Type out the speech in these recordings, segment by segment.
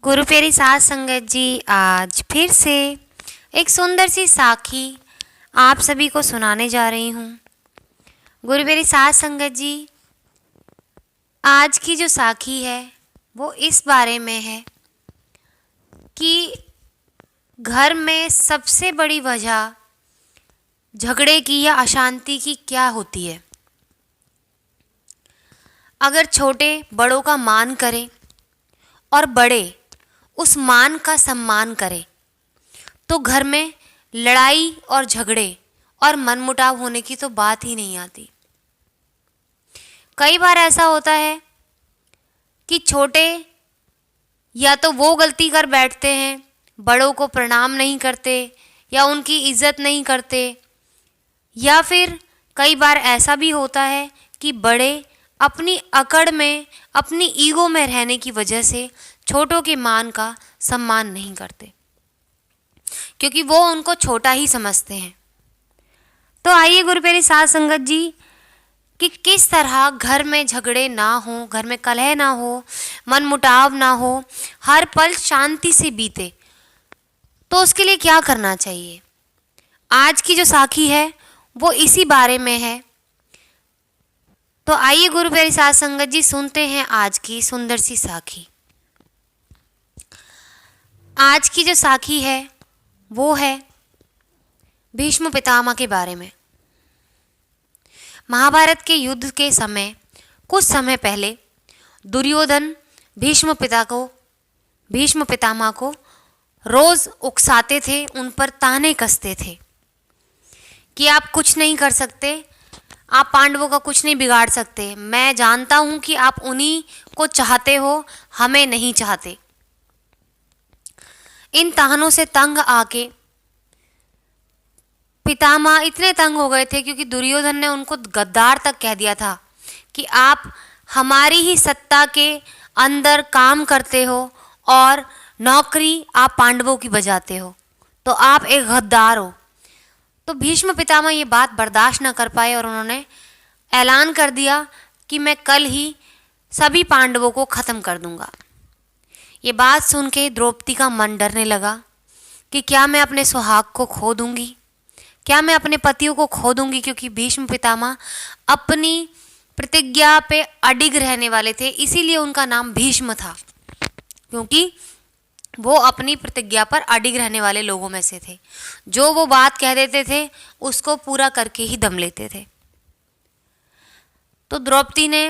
गुरु प्यारी साध संगत जी, आज फिर से एक सुंदर सी साखी आप सभी को सुनाने जा रही हूँ। गुरु प्यारी साध संगत जी, आज की जो साखी है वो इस बारे में है कि घर में सबसे बड़ी वजह झगड़े की या अशांति की क्या होती है। अगर छोटे बड़ों का मान करें और बड़े उस मान का सम्मान करें तो घर में लड़ाई और झगड़े और मनमुटाव होने की तो बात ही नहीं आती। कई बार ऐसा होता है कि छोटे या तो वो गलती कर बैठते हैं, बड़ों को प्रणाम नहीं करते या उनकी इज्जत नहीं करते, या फिर कई बार ऐसा भी होता है कि बड़े अपनी अकड़ में, अपनी ईगो में रहने की वजह से छोटों के मान का सम्मान नहीं करते, क्योंकि वो उनको छोटा ही समझते हैं। तो आइए गुरु प्यारी साध संगत जी कि किस तरह घर में झगड़े ना हो, घर में कलह ना हो, मनमुटाव ना हो, हर पल शांति से बीते, तो उसके लिए क्या करना चाहिए। आज की जो साखी है वो इसी बारे में है। तो आइए गुरु प्यारी साध संगत जी सुनते हैं आज की सुंदर सी साखी। आज की जो साखी है वो है भीष्म पितामह के बारे में। महाभारत के युद्ध के समय कुछ समय पहले दुर्योधन भीष्म पितामह को रोज उकसाते थे, उन पर ताने कसते थे कि आप कुछ नहीं कर सकते, आप पांडवों का कुछ नहीं बिगाड़ सकते। मैं जानता हूं कि आप उन्हीं को चाहते हो, हमें नहीं चाहते। इन तानों से तंग आके पितामह इतने तंग हो गए थे, क्योंकि दुर्योधन ने उनको गद्दार तक कह दिया था कि आप हमारी ही सत्ता के अंदर काम करते हो और नौकरी आप पांडवों की बजाते हो, तो आप एक गद्दार हो। तो भीष्म पितामह ये बात बर्दाश्त न कर पाए और उन्होंने ऐलान कर दिया कि मैं कल ही सभी पांडवों को खत्म कर दूंगा। ये बात सुन के द्रौपदी का मन डरने लगा कि क्या मैं अपने सुहाग को खो दूंगी, क्या मैं अपने पतियों को खो दूंगी, क्योंकि भीष्म पितामह अपनी प्रतिज्ञा पे अडिग रहने वाले थे। इसीलिए उनका नाम भीष्म था, क्योंकि वो अपनी प्रतिज्ञा पर अडिग रहने वाले लोगों में से थे। जो वो बात कह देते थे उसको पूरा करके ही दम लेते थे। तो द्रौपदी ने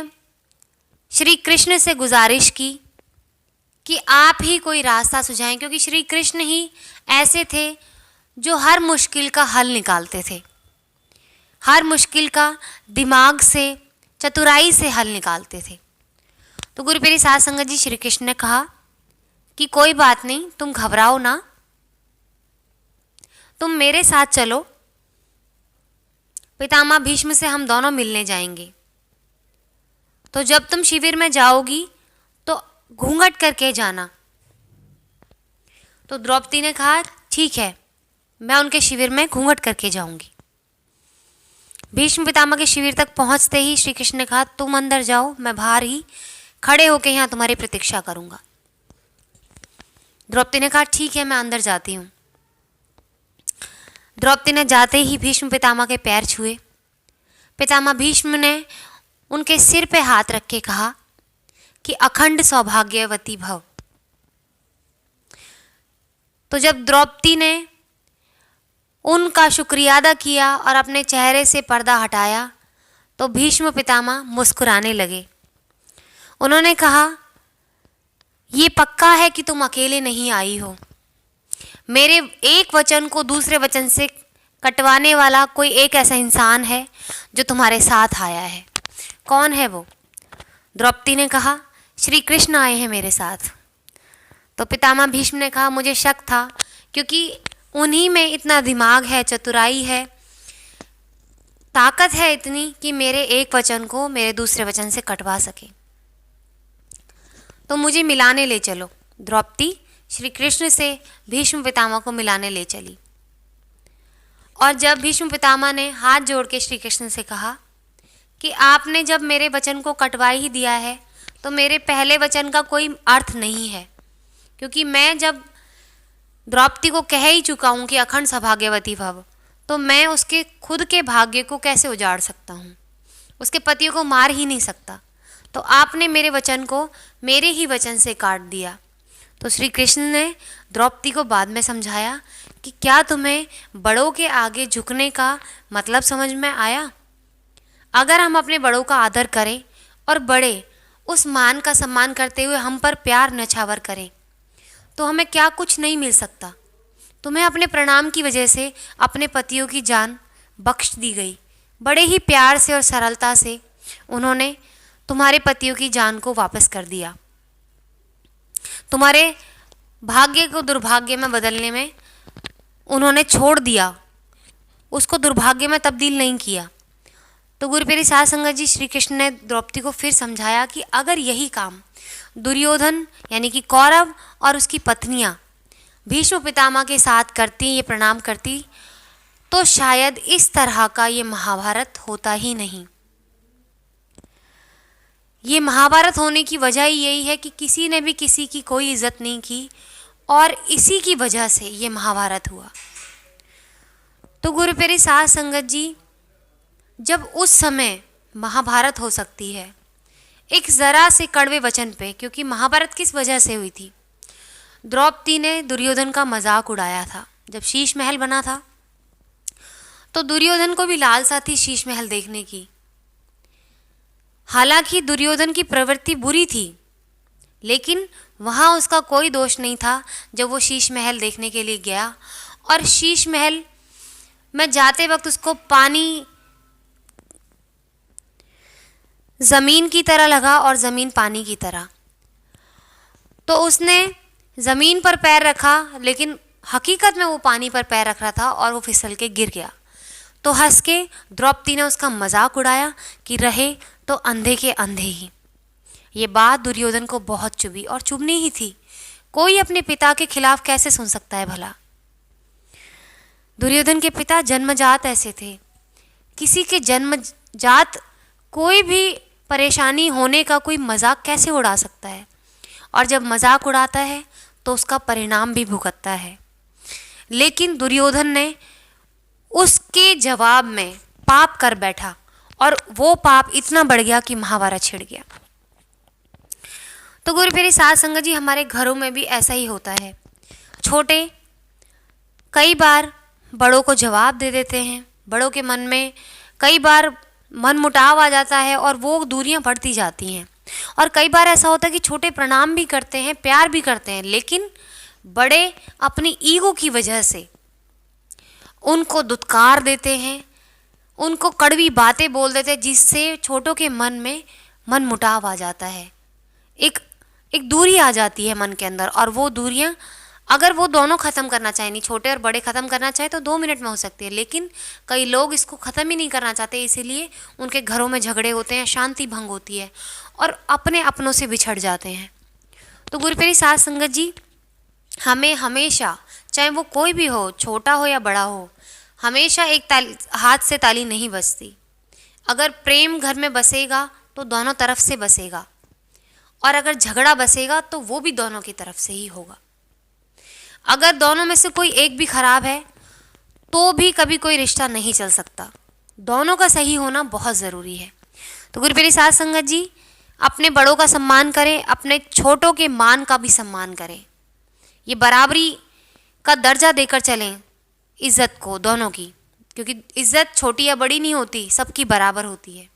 श्री कृष्ण से गुजारिश की कि आप ही कोई रास्ता सुझाएं, क्योंकि श्री कृष्ण ही ऐसे थे जो हर मुश्किल का हल निकालते थे, हर मुश्किल का दिमाग से, चतुराई से हल निकालते थे। तो गुरु प्यारी साध संगत जी, श्री कृष्ण ने कहा कि कोई बात नहीं, तुम घबराओ ना, तुम मेरे साथ चलो, पितामह भीष्म से हम दोनों मिलने जाएंगे। तो जब तुम शिविर में जाओगी तो घूंघट करके जाना। तो द्रौपदी ने कहा ठीक है, मैं उनके शिविर में घूंघट करके जाऊंगी। भीष्म पितामह के शिविर तक पहुंचते ही श्री कृष्ण ने कहा तुम अंदर जाओ, मैं बाहर ही खड़े होकर यहाँ तुम्हारी प्रतीक्षा करूंगा। द्रौपदी ने कहा ठीक है, मैं अंदर जाती हूँ। द्रौपदी ने जाते ही भीष्म पितामह के पैर छुए। पितामह भीष्म ने उनके सिर पे हाथ रख के कहा कि अखंड सौभाग्यवती भव। तो जब द्रौपदी ने उनका शुक्रिया अदा किया और अपने चेहरे से पर्दा हटाया तो भीष्म पितामह मुस्कुराने लगे। उन्होंने कहा ये पक्का है कि तुम अकेले नहीं आई हो, मेरे एक वचन को दूसरे वचन से कटवाने वाला कोई एक ऐसा इंसान है जो तुम्हारे साथ आया है। कौन है वो? द्रौपदी ने कहा श्री कृष्ण आए हैं मेरे साथ। तो पितामह भीष्म ने कहा मुझे शक था, क्योंकि उन्हीं में इतना दिमाग है, चतुराई है, ताकत है इतनी कि मेरे एक वचन को मेरे दूसरे वचन से कटवा सके। तो मुझे मिलाने ले चलो। द्रौपदी श्री कृष्ण से भीष्म पितामह को मिलाने ले चली। और जब भीष्म पितामह ने हाथ जोड़ के श्री कृष्ण से कहा कि आपने जब मेरे वचन को कटवा ही दिया है तो मेरे पहले वचन का कोई अर्थ नहीं है, क्योंकि मैं जब द्रौपदी को कह ही चुका हूँ कि अखंड सौभाग्यवती भव, तो मैं उसके खुद के भाग्य को कैसे उजाड़ सकता हूँ, उसके पतियों को मार ही नहीं सकता। तो आपने मेरे वचन को मेरे ही वचन से काट दिया। तो श्री कृष्ण ने द्रौपदी को बाद में समझाया कि क्या तुम्हें बड़ों के आगे झुकने का मतलब समझ में आया? अगर हम अपने बड़ों का आदर करें और बड़े उस मान का सम्मान करते हुए हम पर प्यार नछावर करें, तो हमें क्या कुछ नहीं मिल सकता। तुम्हें अपने प्रणाम की वजह से अपने पतियों की जान बख्श दी गई। बड़े ही प्यार से और सरलता से उन्होंने तुम्हारे पतियों की जान को वापस कर दिया। तुम्हारे भाग्य को दुर्भाग्य में बदलने में उन्होंने छोड़ दिया, उसको दुर्भाग्य में तब्दील नहीं किया। तो गुरु प्यारी साध संगत जी, श्री कृष्ण ने द्रौपदी को फिर समझाया कि अगर यही काम दुर्योधन यानी कि कौरव और उसकी पत्नियां भीष्म पितामह के साथ करती, ये प्रणाम करती, तो शायद इस तरह का ये महाभारत होता ही नहीं। ये महाभारत होने की वजह ही यही है कि किसी ने भी किसी की कोई इज्जत नहीं की और इसी की वजह से ये महाभारत हुआ। तो गुरु प्यारी साध संगत जी, जब उस समय महाभारत हो सकती है एक ज़रा से कड़वे वचन पे, क्योंकि महाभारत किस वजह से हुई थी? द्रौपदी ने दुर्योधन का मजाक उड़ाया था। जब शीश महल बना था तो दुर्योधन को भी लालसा थी शीश महल देखने की। हालांकि दुर्योधन की प्रवृत्ति बुरी थी, लेकिन वहाँ उसका कोई दोष नहीं था जब वो शीश महल देखने के लिए गया। और शीश महल में जाते वक्त उसको पानी ज़मीन की तरह लगा और ज़मीन पानी की तरह। तो उसने ज़मीन पर पैर रखा, लेकिन हकीकत में वो पानी पर पैर रख रहा था और वो फिसल के गिर गया। तो हंस के द्रौपदी ने उसका मजाक उड़ाया कि रहे तो अंधे के अंधे ही। ये बात दुर्योधन को बहुत चुभी और चुभनी ही थी। कोई अपने पिता के खिलाफ कैसे सुन सकता है भला? दुर्योधन के पिता जन्मजात ऐसे थे। किसी के जन्मजात कोई भी परेशानी होने का कोई मजाक कैसे उड़ा सकता है? और जब मजाक उड़ाता है तो उसका परिणाम भी भुगतता है। लेकिन दुर्योधन ने उसके जवाब में पाप कर बैठा और वो पाप इतना बढ़ गया कि महाभारत छिड़ गया। तो गुरु प्यारी साध संगत जी, हमारे घरों में भी ऐसा ही होता है। छोटे कई बार बड़ों को जवाब दे देते हैं, बड़ों के मन में कई बार मन मुटाव आ जाता है और वो दूरियां बढ़ती जाती हैं। और कई बार ऐसा होता है कि छोटे प्रणाम भी करते हैं, प्यार भी करते हैं, लेकिन बड़े अपनी ईगो की वजह से उनको दुत्कार देते हैं, उनको कड़वी बातें बोल देते हैं, जिससे छोटों के मन में मन मुटाव आ जाता है। एक दूरी आ जाती है मन के अंदर। और वो दूरियां अगर वो दोनों ख़त्म करना चाहें, नहीं छोटे और बड़े ख़त्म करना चाहे तो 2 मिनट में हो सकती है, लेकिन कई लोग इसको ख़त्म ही नहीं करना चाहते, इसीलिए उनके घरों में झगड़े होते हैं, शांति भंग होती है और अपने अपनों से बिछड़ जाते हैं। तो गुरु प्यारी साध संगत जी, हमें हमेशा, चाहे वो कोई भी हो, छोटा हो या बड़ा हो, हमेशा एक हाथ से ताली नहीं बजती। अगर प्रेम घर में बसेगा तो दोनों तरफ से बसेगा, और अगर झगड़ा बसेगा तो वो भी दोनों की तरफ से ही होगा। अगर दोनों में से कोई एक भी खराब है तो भी कभी कोई रिश्ता नहीं चल सकता। दोनों का सही होना बहुत ज़रूरी है। तो गुरु प्यारी साध संगत जी, अपने बड़ों का सम्मान करें, अपने छोटों के मान का भी सम्मान करें। ये बराबरी का दर्जा देकर चलें इज़्ज़त को दोनों की, क्योंकि इज़्ज़त छोटी या बड़ी नहीं होती, सबकी बराबर होती है।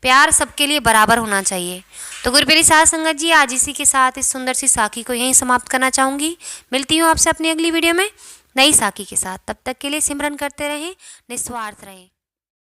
प्यार सबके लिए बराबर होना चाहिए। तो गुरु प्यारी साध संगत जी, आज इसी के साथ इस सुंदर सी साखी को यहीं समाप्त करना चाहूँगी। मिलती हूँ आपसे अपनी अगली वीडियो में नई साखी के साथ। तब तक के लिए सिमरन करते रहें, निस्वार्थ रहें।